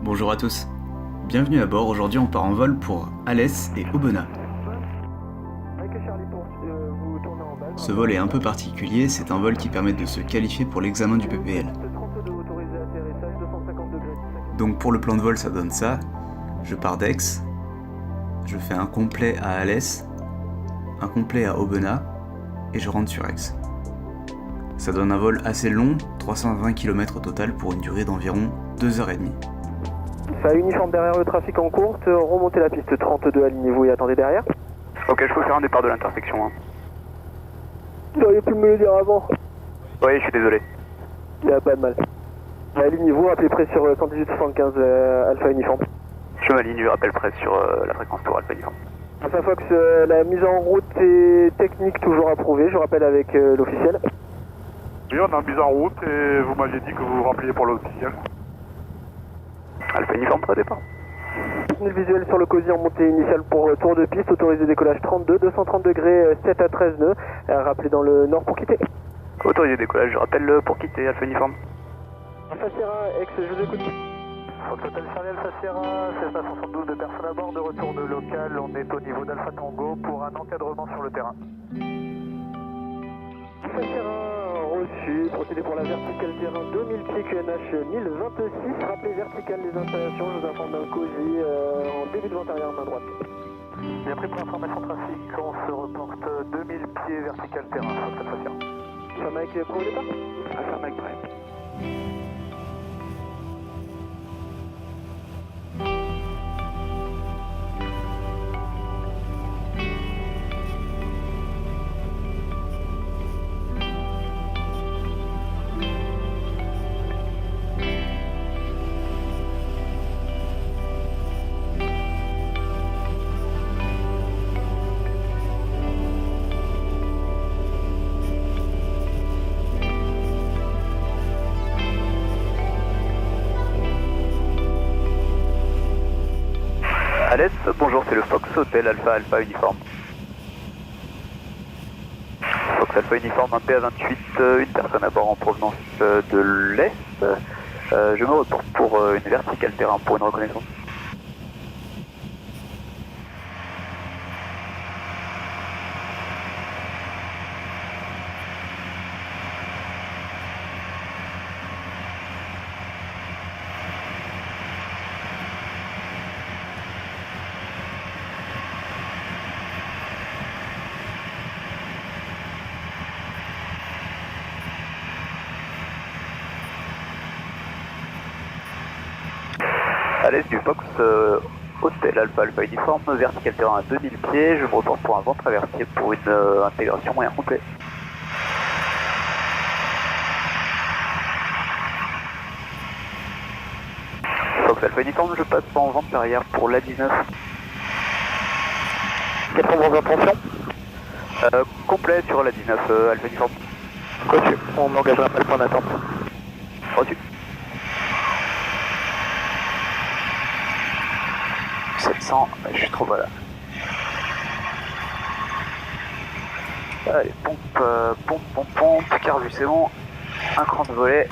Bonjour à tous, bienvenue à bord. Aujourd'hui on part en vol pour Alès et Aubenas. Ce vol est un peu particulier, c'est un vol qui permet de se qualifier pour l'examen du PPL. Donc pour le plan de vol ça donne ça, je pars d'Aix, je fais un complet à Alès, un complet à Aubenas et je rentre sur Aix. Ça donne un vol assez long, 320 km au total pour une durée d'environ 2h30. Ça uniforme derrière le trafic en courte, remontez la piste 32, alignez-vous et attendez derrière. Ok, je peux faire un départ de l'intersection. Hein. Vous auriez pu me le dire avant. Oui, je suis désolé. Il n'y a pas de mal. Alignez-vous, appelez près sur 118-75 Alpha uniforme. Je m'aligne, je rappelle près sur la fréquence pour Alpha uniforme. Alpha Fox, la mise en route est technique toujours approuvée, je rappelle avec l'officiel. Oui, on a mis en route et vous m'aviez dit que vous vous rappeliez pour l'officiel. Alpha uniforme, prêt départ. Le visuel sur le COSI en montée initiale pour tour de piste, autorisé décollage 32, 230 degrés, 7 à 13 nœuds. Rappelez dans le nord pour quitter. Autorisé décollage, je rappelle pour quitter Alpha uniforme. Alpha Sierra, ex, je vous écoute. Fox Hotel Charlie Alpha Sierra, 1672 de personnes à bord, de retour de local, on est au niveau d'Alpha Tango pour un encadrement sur le terrain. Alpha Sierra, reçu, procédez pour la verticale terrain 2000 pieds QNH 1026, rappelez verticale les installations, je vous informe d'un COSI en début de vente arrière main droite. Bien pris pour information trafic, on se reporte 2000 pieds verticale terrain, Fox Alpha Sierra. Alpha Mike, prêt au départ? Alpha Mike, prêt. Alès, bonjour, c'est le Fox Hotel Alpha Alpha uniforme. Fox Alpha uniforme, un PA28, une personne à bord en provenance de l'Est. Je me reporte pour une verticale terrain pour une reconnaissance. Alès du Fox Hotel Alpha Alpha uniforme, vertical terrain à 2000 pieds, je me reporte pour un vent traversier pour une intégration moyen complet. Fox Alpha uniforme, je passe en vente arrière pour l'A19. Quelles sont vos intentions? Complet sur l'A19 Alpha uniforme. Reçu, on n'engagera pas le point d'attente. Reçu. 700, je suis trop bas là. Allez, pompe, carbu c'est bon. Un cran de volet.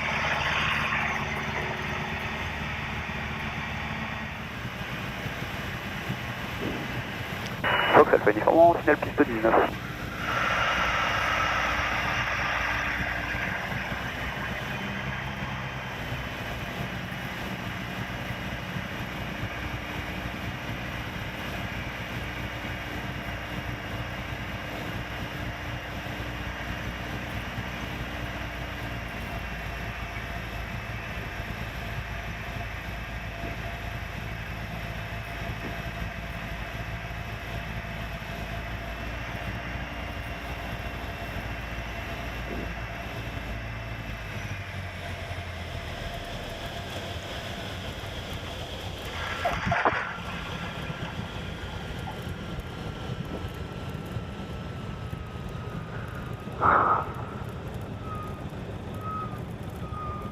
Fox Alpha uniforme, final piste 19.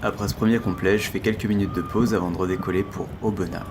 Après ce premier complet, je fais quelques minutes de pause avant de redécoller pour Aubenas.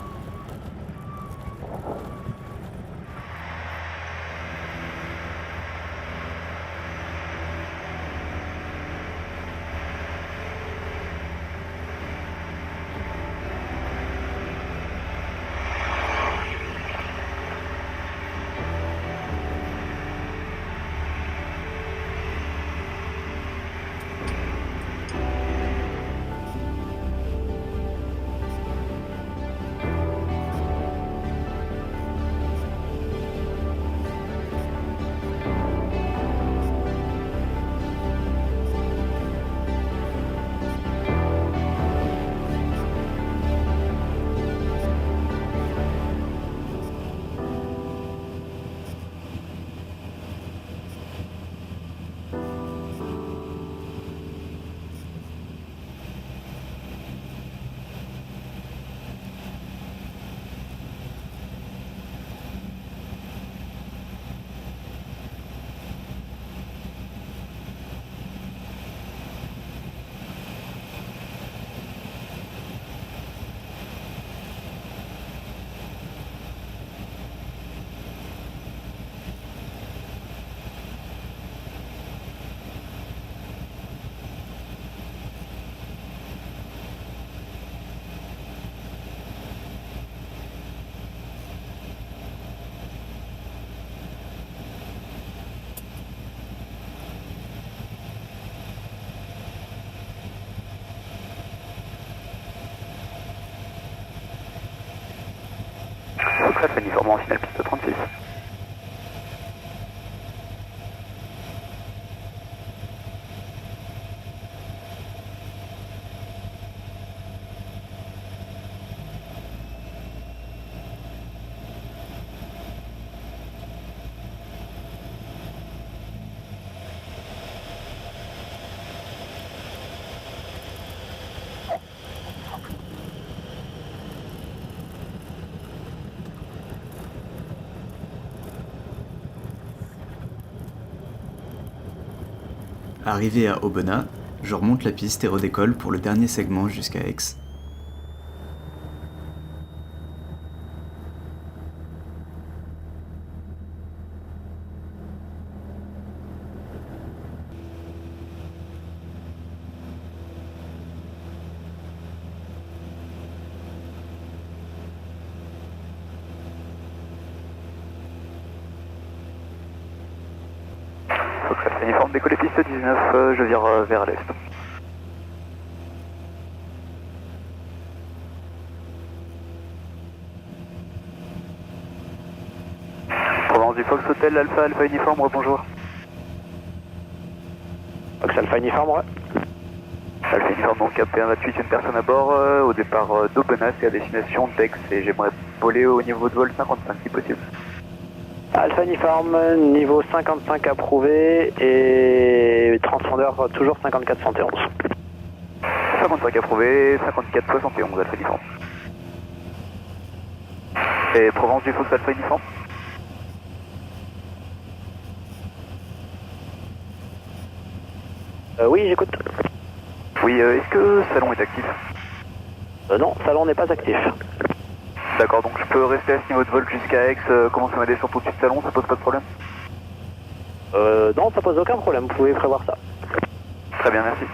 Fox Alpha Uniforme en finale piste 36. Arrivé à Aubenas, je remonte la piste et redécolle pour le dernier segment jusqu'à Aix. Fox Alpha Uniforme, décoller piste 19, je vire vers l'est. Provenance du Fox Hotel, Alpha Uniforme, rebonjour. Fox Alpha Uniforme, ouais. Alpha Uniforme, donc AP128, une personne à bord, au départ d'Aubenas et à destination d'Aix, et j'aimerais voler au niveau de vol 55 si possible. Alpha Uniforme, niveau 55 approuvé et transpondeur toujours 5471. 55 approuvé, 54 71 Alpha Uniforme. Et Provence du Fox Alpha Uniforme. Oui, j'écoute. Oui, est-ce que Salon est actif? Non, salon n'est pas actif. D'accord, donc je peux rester à ce niveau de vol jusqu'à Aix, commencer ma descente au-dessus de Salon, ça pose pas de problème? Non, ça pose aucun problème, vous pouvez prévoir ça. Très bien, merci.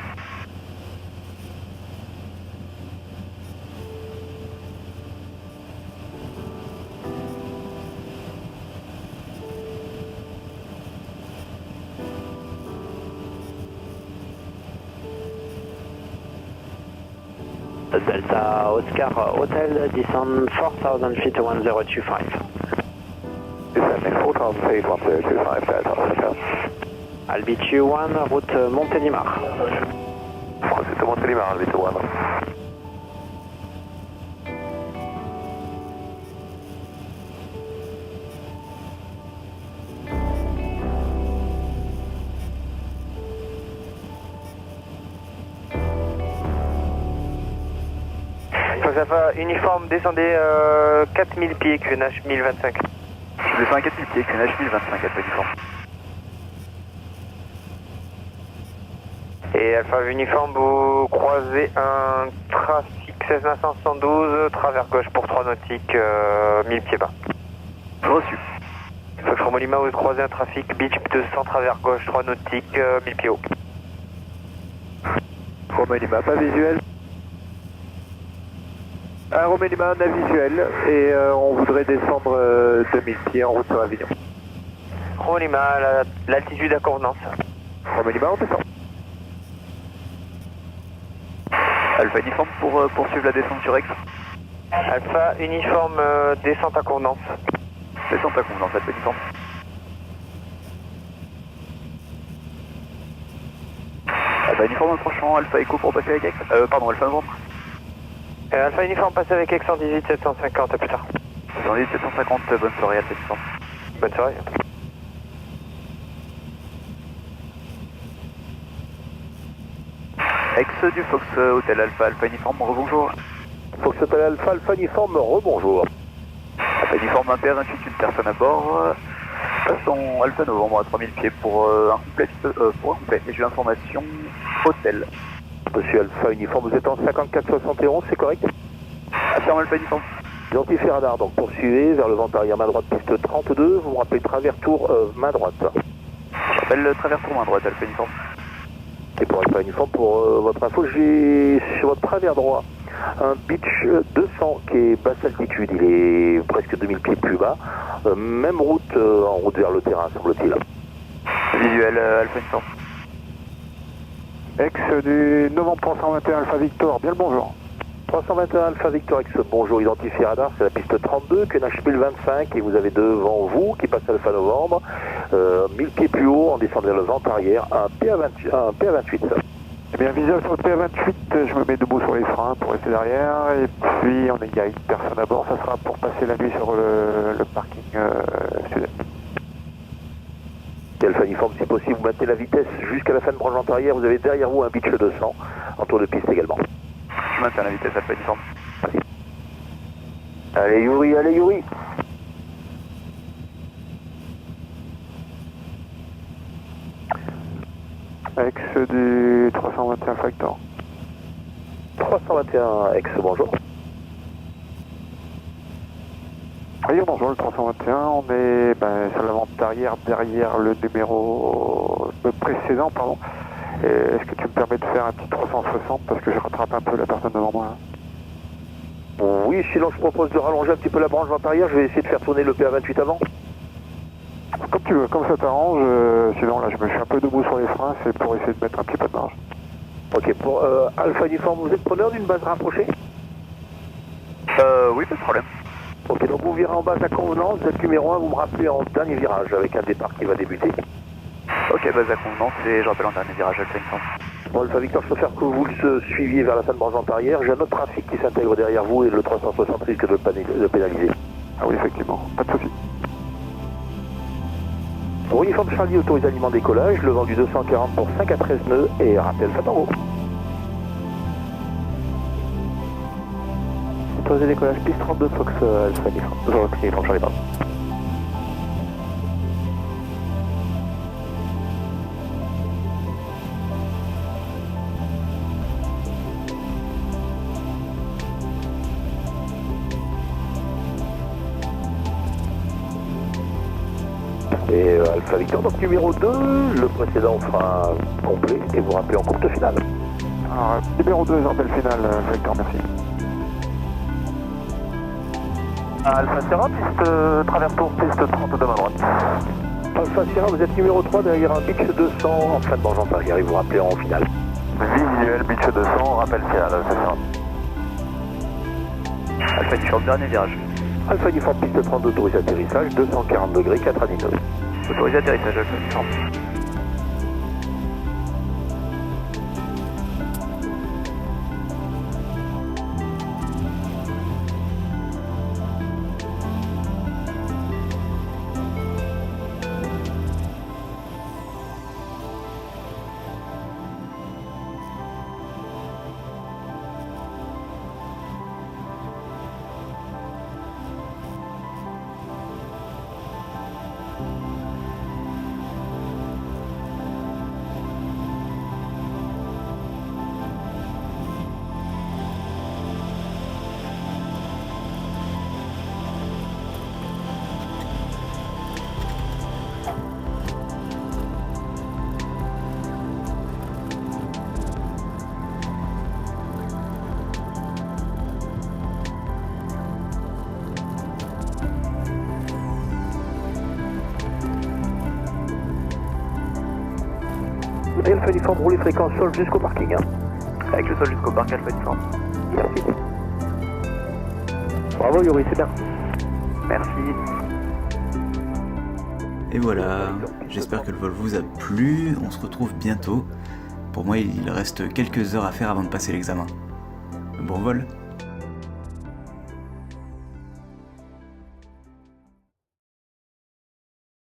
Delta Oscar Hotel, descend 4000 feet 1025. Descending 4000 feet 1025, Delta Oscar. Albitu 1, route Montélimar. C'est Montélimar, Albitu 1. Uniforme, descendez 4000 pieds, QNH 1025. Je descends à 4000 pieds, QNH 1025, Alpha Uniforme. Et Alpha Uniforme, vous croisez un trafic 16512, travers gauche pour 3 nautiques, 1000 pieds bas. Reçu. Fox Romeo Lima, vous croisez un trafic Beach 200, travers gauche, 3 nautiques, 1000 pieds haut. Romeo Lima, pas visuel. Romeo Lima, on a visuel et on voudrait descendre 2000 pieds en route sur Avignon. Romeo Lima, l'altitude à convenance. Romeo Lima, on descend. Alpha Uniforme pour poursuivre la descente sur Aix. Alpha Uniforme, descente à convenance. Descente à convenance, Alpha Uniforme. Alpha Uniforme approchant, Alpha Echo pour passer avec Aix. Pardon, Alpha Novembre. Alpha Uniforme passe avec Aix 118 750, à plus tard. 118 750, bonne soirée Alpha Uniforme. Bonne soirée. Aix du Fox Hotel Alpha Uniforme, rebonjour. Fox Hotel Alpha Uniforme, rebonjour. Alpha Uniforme AP128, une personne à bord. Passons Alpha Novembre à 3000 pieds pour un complet. Et j'ai l'information hôtel. Monsieur Alpha Uniforme, vous êtes en 5471, c'est correct? Affirme Alpha Uniforme. Identifié radar, donc poursuivez vers le vent arrière main droite, piste 32, vous me rappelez travers tour main droite. J'appelle travers tour main droite, Alpha Uniforme. Et pour Alpha Uniforme, pour votre info, j'ai sur votre travers droit un Beach 200 qui est basse altitude, il est presque 2000 pieds plus bas, même route en route vers le terrain, semble-t-il. Visuel Alpha Uniforme. Ex du novembre 121 Alpha Victor, bien le bonjour. 321 Alpha Victor X, bonjour, identifié radar, c'est la piste 32, QNH 1025 et vous avez devant vous qui passe Alpha Novembre, 1000 pieds plus haut en descendant vers le vent arrière, un PA28. Eh bien, visuel sur le PA28, je me mets debout sur les freins pour rester derrière, et puis il y a une personne à bord, ça sera pour passer la nuit sur le parking sud-est. Alpha Uniforme, si possible, vous maintenez la vitesse jusqu'à la fin de branche arrière, vous avez derrière vous un Beech 200, en tour de piste également. Je maintiens la vitesse Alpha Uniforme. Allez Yuri, allez Yuri. Ex du 321 Factor. 321 X, bonjour. Oui, bonjour, le 321, on est sur la vente arrière, derrière le numéro précédent, pardon. Est-ce que tu me permets de faire un petit 360 parce que je rattrape un peu la personne devant moi? Oui, sinon je propose de rallonger un petit peu la branche vent arrière, je vais essayer de faire tourner le PA28 avant. Comme tu veux, comme ça t'arrange, sinon là je me suis un peu debout sur les freins, c'est pour essayer de mettre un petit peu de marge. Ok, pour Alpha Uniforme, vous êtes preneur d'une base rapprochée? Oui, pas de problème. Ok, donc vous virez en base à convenance, vous êtes numéro 1, vous me rappelez en dernier virage avec un départ qui va débuter. Ok, base à convenance et je rappelle en dernier virage Alpha Uniforme. Bon, Alpha Victor, je préfère que vous le suiviez vers la fin de branche vent arrière, j'ai un autre trafic qui s'intègre derrière vous et le 360 risque de pénaliser. Ah oui, effectivement, pas de souci. Pour Uniforme Charlie, autorise aliment décollage, le vent du 240 pour 5 à 13 nœuds et rappel Fatango. Autorisé décollage, piste 32 Fox Alpha Uniforme Charlie, pardon. Et Alpha Victor, donc numéro 2, le précédent sera complet et vous rappelez en courte finale. Alors, numéro 2, rappel final, Victor, merci. Alpha Sierra, piste travers tour, piste 32 de ma droite. Alpha Sierra, vous êtes numéro 3 derrière un Beech 200 en fin de branche arrière et vous rappelez en finale. Visuel Beech 200, rappel Sierra, Alpha Sierra. Alpha Uniforme, dernier virage. Alpha Uniforme, piste 32, autorisé atterrissage, 240 degrés, 4 à 10 nœuds. Autorisé atterrissage Alpha Uniforme. Alpha Uniforme, roulez fréquence sol jusqu'au parking. Hein. Avec le sol jusqu'au parc Alpha Uniforme. Merci. Bravo Yuri, c'est bien. Merci. Et voilà, j'espère que le vol vous a plu, on se retrouve bientôt. Pour moi, il reste quelques heures à faire avant de passer l'examen. Bon vol!